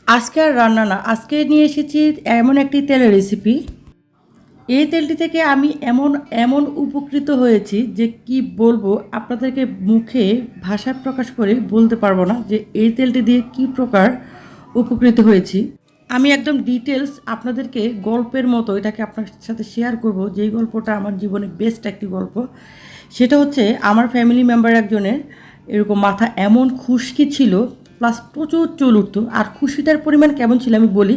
আজকে আর রান্না না, আজকে নিয়ে এসেছি এমন একটি তেলের রেসিপি। এই তেলটি থেকে আমি এমন এমন উপকৃত হয়েছি যে কি বলবো, আপনাদেরকে মুখে ভাষায় প্রকাশ করে বলতে পারবো না যে এই তেলটি দিয়ে কি প্রকার উপকৃত হয়েছি। আমি একদম ডিটেলস আপনাদেরকে গল্পের মতো এটাকে আপনার সাথে শেয়ার করব, যেই গল্পটা আমার জীবনে বেস্ট একটি গল্প। সেটা হচ্ছে আমার ফ্যামিলি মেম্বার একজনের এরকম মাথা এমন খুশকি ছিল, প্লাস প্রচুর চুল উঠতো। আর খুশকিটার পরিমাণ কেমন ছিল আমি বলি,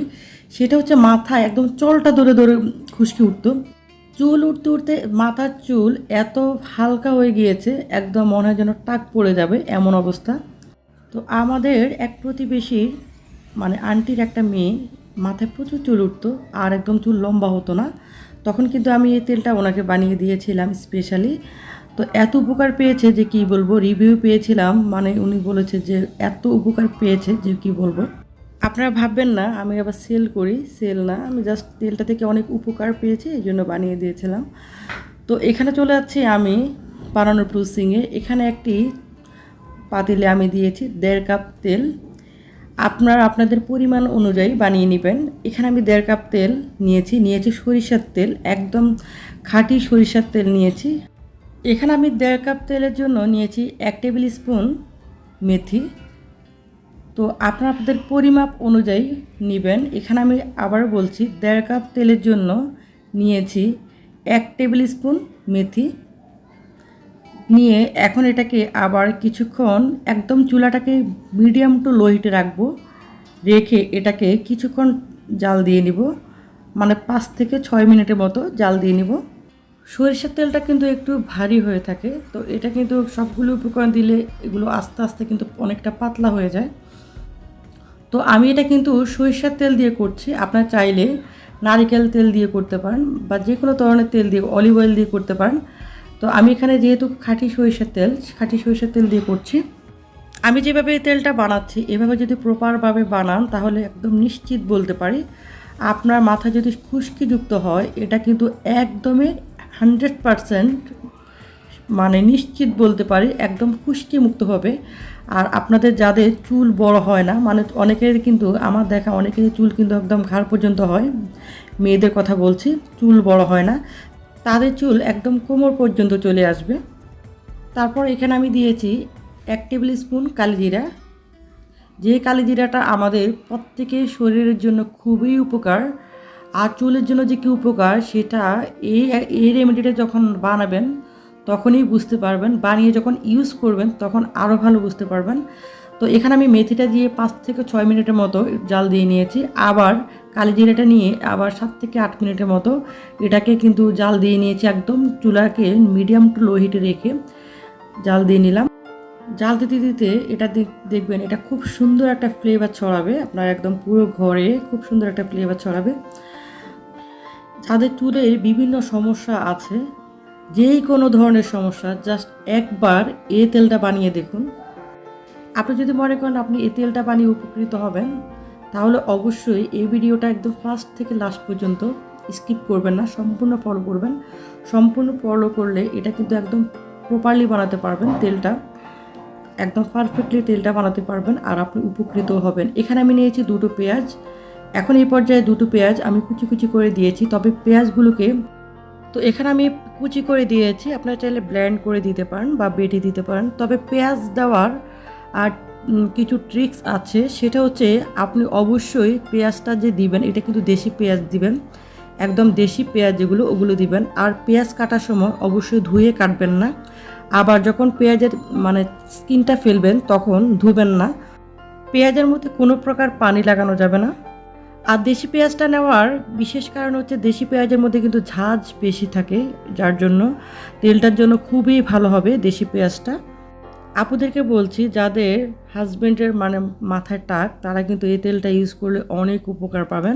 সেটা হচ্ছে মাথায় একদম চলটা ধরে ধরে খুশকি উঠতো। চুল উঠতে উঠতে মাথার চুল এত হালকা হয়ে গিয়েছে, একদম মনে হয় যেন টাক পড়ে যাবে এমন অবস্থা। তো আমাদের এক প্রতিবেশীর মানে আন্টির একটা মেয়ে মাথায় প্রচুর চুল উঠতো আর একদম চুল লম্বা হতো না। তখন কিন্তু আমি এই তেলটা ওনাকে বানিয়ে দিয়েছিলাম স্পেশালি। তো এত উপকার পেয়েছে যে কি বলবো, রিভিউ পেয়েছিলাম, মানে উনি বলেছে যে এত উপকার পেয়েছে যে কি বলবো। আপনারা ভাববেন না আমি আবার সেল করি, সেল না, আমি জাস্ট তেলটা থেকে অনেক উপকার পেয়েছি এই জন্য বানিয়ে দিয়েছিলাম। তো এখানে চলে যাচ্ছি আমি বানানোর প্রসেসিংয়ে। এখানে একটি পাতিলে আমি দিয়েছি 1.5 কাপ তেল। আপনারা আপনাদের পরিমাণ অনুযায়ী বানিয়ে নেবেন। এখানে আমি 1.5 কাপ তেল নিয়েছি সরিষার তেল, একদম খাঁটি সরিষার তেল নিয়েছি। এখানে আমি 1.5 কাপ তেলের জন্য নিয়েছি 1 টেবিল স্পুন মেথি। তো আপনারা আপনাদের পরিমাপ অনুযায়ী নেবেন। এখানে আমি আবার বলছি 1.5 কাপ তেলের জন্য নিয়েছি 1 টেবিল স্পুন মেথি নিয়ে এখন এটাকে আবার কিছুক্ষণ একদম চুলাটাকে মিডিয়াম টু লো হিটে রাখবো। রেখে এটাকে কিছুক্ষণ জাল দিয়ে নিব, মানে 5 থেকে 6 মিনিটের মতো জাল দিয়ে নিব। সরিষার তেলটা কিন্তু একটু ভারী হয়ে থাকে, তো এটা কিন্তু সবগুলো উপকরণ দিলে এগুলো আস্তে আস্তে কিন্তু অনেকটা পাতলা হয়ে যায়। তো আমি এটা কিন্তু সরিষার তেল দিয়ে করছি, আপনারা চাইলে নারিকেল তেল দিয়ে করতে পারেন বা যে কোনো ধরনের তেল দিয়ে, অলিভ অয়েল দিয়ে করতে পারেন। তো আমি এখানে যেহেতু খাঁটি সরিষার তেল দিয়ে করছি। আমি যেভাবে এই তেলটা বানাচ্ছি এভাবে যদি প্রপারভাবে বানান তাহলে একদম নিশ্চিত বলতে পারি আপনার মাথা যদি খুশকিযুক্ত হয় এটা কিন্তু একদমই 100% মানে নিশ্চিত বলতে পারি একদম খুশকি মুক্ত হবে। আর আপনাদের যাদের চুল বড় হয় না, মানে অনেকের কিন্তু আমার দেখা অনেকেরই চুল কিন্তু একদম ঘাড় পর্যন্ত হয়, মেয়েদের কথা বলছি, চুল বড় হয় না, তাদের চুল একদম কোমর পর্যন্ত চলে আসবে। তারপর এখানে আমি দিয়েছি 1 টেবিল স্পুন কালিজিরা। যে কালিজিরাটা আমাদের প্রত্যেকের শরীরের জন্য খুবই উপকার। আর চুলের জন্য যে কী উপকার সেটা এই রেমেডিটা যখন বানাবেন তখনই বুঝতে পারবেন, বানিয়ে যখন ইউজ করবেন তখন আরও ভালো বুঝতে পারবেন। তো এখানে আমি মেথিটা দিয়ে 5 থেকে 6 মিনিটের মতো জাল দিয়ে নিয়েছি। আবার কালিজিরাটা নিয়ে আবার 7 থেকে 8 মিনিটের মতো এটাকে কিন্তু জাল দিয়ে নিয়েছি। একদম চুলাকে মিডিয়াম টু লো হিটে রেখে জাল দিয়ে নিলাম। জাল দিতে দিতে এটা দেখবেন এটা খুব সুন্দর একটা ফ্লেভার ছড়াবে, আপনার একদম পুরো ঘরে খুব সুন্দর একটা ফ্লেভার ছড়াবে। যাদের চুলের বিভিন্ন সমস্যা আছে, যেই কোনো ধরনের সমস্যা, জাস্ট একবার এই তেলটা বানিয়ে দেখুন। আপনি যদি মনে করেন আপনি এই তেলটা বানিয়ে উপকৃত হবেন তাহলে অবশ্যই এই ভিডিওটা একদম ফার্স্ট থেকে লাস্ট পর্যন্ত স্কিপ করবেন না, সম্পূর্ণ ফলো করবেন। সম্পূর্ণ ফলো করলে এটা কিন্তু একদম প্রপারলি বানাতে পারবেন, তেলটা একদম পারফেক্টলি তেলটা বানাতে পারবেন আর আপনি উপকৃত হবেন। এখানে আমি নিয়েছি 2টো পেঁয়াজ। এখন এই পর্যায়ে 2টো পেঁয়াজ আমি কুচি কুচি করে দিয়েছি, তবে পেঁয়াজগুলোকে তো এখানে আমি কুচি করে দিয়েছি, আপনারা চাইলে ব্লেন্ড করে দিতে পারেন বা বেটে দিতে পারেন। তবে পেঁয়াজ দেওয়ার আর কিছু ট্রিক্স আছে, সেটা হচ্ছে আপনি অবশ্যই পেঁয়াজটা যে দিবেন এটা কিন্তু দেশি পেঁয়াজ দিবেন, একদম দেশি পেঁয়াজ যেগুলো ওগুলো দিবেন। আর পেঁয়াজ কাটার সময় অবশ্যই ধুয়ে কাটবেন না, আবার যখন পেঁয়াজের মানে স্কিনটা ফেলবেন তখন ধুবেন না। পেঁয়াজের মধ্যে কোনো প্রকার পানি লাগানো যাবে না। আর দেশি পেঁয়াজটা নেওয়ার বিশেষ কারণ হচ্ছে দেশি পেঁয়াজের মধ্যে কিন্তু ঝাঁঝ বেশি থাকে, যার জন্য তেলটার জন্য খুবই ভালো হবে দেশি পেঁয়াজটা। আপুদেরকে বলছি যাদের হাজব্যান্ডের মানে মাথায় টাক, তারা কিন্তু এই তেলটা ইউজ করলে অনেক উপকার পাবেন।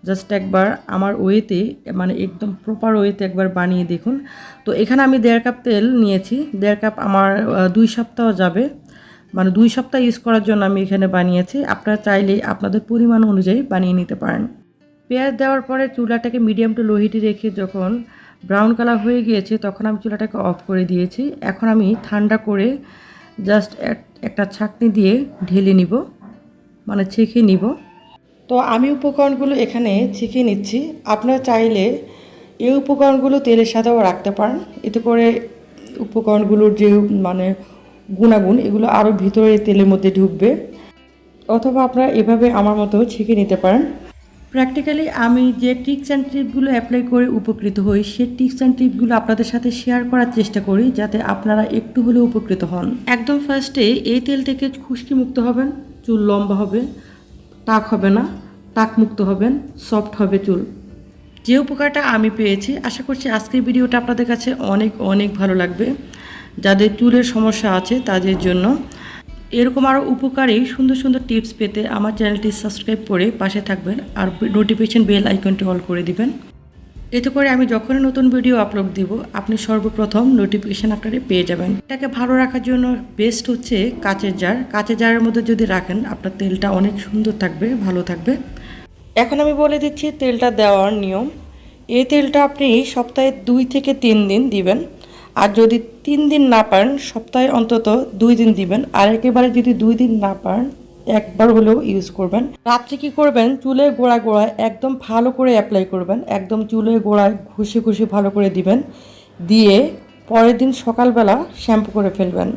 জাস্ট একবার আমার ওয়েতে মানে একদম প্রপার ওয়েতে একবার বানিয়ে দেখুন। তো এখানে আমি 1.5 কাপ তেল নিয়েছি, 1.5 কাপ আমার 2 সপ্তাহ যাবে, মানে 2 সপ্তাহ ইউজ করার জন্য আমি এখানে বানিয়েছি। আপনারা চাইলে আপনাদের পরিমাণ অনুযায়ী বানিয়ে নিতে পারেন। পেঁয়াজ দেওয়ার পরে চুলাটাকে মিডিয়াম টু লো হিটে রেখে যখন ব্রাউন কালার হয়ে গিয়েছে তখন আমি চুলাটাকে অফ করে দিয়েছি। এখন আমি ঠান্ডা করে জাস্ট একটা ছাঁকনি দিয়ে ঢেলে নিব, মানে ছেঁকে নিব। তো আমি উপকরণগুলো এখানে ছেঁকে নিচ্ছি। আপনারা চাইলে এই উপকরণগুলো তেলের সাথেও রাখতে পারেন, এতে করে উপকরণগুলোর যে গুণাগুণ এগুলো আরও ভিতরে তেলের মধ্যে ঢুকবে। অথবা আপনারা এভাবে আমার মতো ছেঁকে নিতে পারেন। প্র্যাকটিক্যালি আমি যে টিপস অ্যান্ড ট্রিপগুলো অ্যাপ্লাই করে উপকৃত হই, সেই টিপস অ্যান্ড ট্রিপগুলো আপনাদের সাথে শেয়ার করার চেষ্টা করি, যাতে আপনারা একটু হলেও উপকৃত হন। একদম ফার্স্টে এই তেল থেকে খুশকি মুক্ত হবেন, চুল লম্বা হবে, টাক হবে না, টাক মুক্ত হবেন, সফট হবে চুল। যে উপকারটা আমি পেয়েছি, আশা করছি আজকের ভিডিওটা আপনাদের কাছে অনেক অনেক ভালো লাগবে। যাদের চুলের সমস্যা আছে তাদের জন্য এরকম আরও উপকারী সুন্দর সুন্দর টিপস পেতে আমার চ্যানেলটি সাবস্ক্রাইব করে পাশে থাকবেন, আর নোটিফিকেশন বেল আইকনটি অল করে দিবেন। এতে করে আমি যখনই নতুন ভিডিও আপলোড দিব আপনি সর্বপ্রথম নোটিফিকেশান আকারে পেয়ে যাবেন। এটাকে ভালো রাখার জন্য বেস্ট হচ্ছে কাচের জার। কাচের জারের মধ্যে যদি রাখেন আপনার তেলটা অনেক সুন্দর থাকবে, ভালো থাকবে। এখন আমি বলে দিচ্ছি তেলটা দেওয়ার নিয়ম। এই তেলটা আপনি সপ্তাহে 2 থেকে 3 দিন দিবেন, আর যদি 3 দিন না পারেন সপ্তাহে অন্তত 2 দিন দিবেন। আর একেবারে যদি 2 দিন না পারেন একবার হলেও ইউজ করবেন। রাত্রে কী করবেন, চুলের গোড়ায় একদম ভালো করে অ্যাপ্লাই করবেন, একদম চুলের গোড়ায় ঘষে ঘষে ভালো করে দিবেন, দিয়ে পরের দিন সকালবেলা শ্যাম্পু করে ফেলবেন।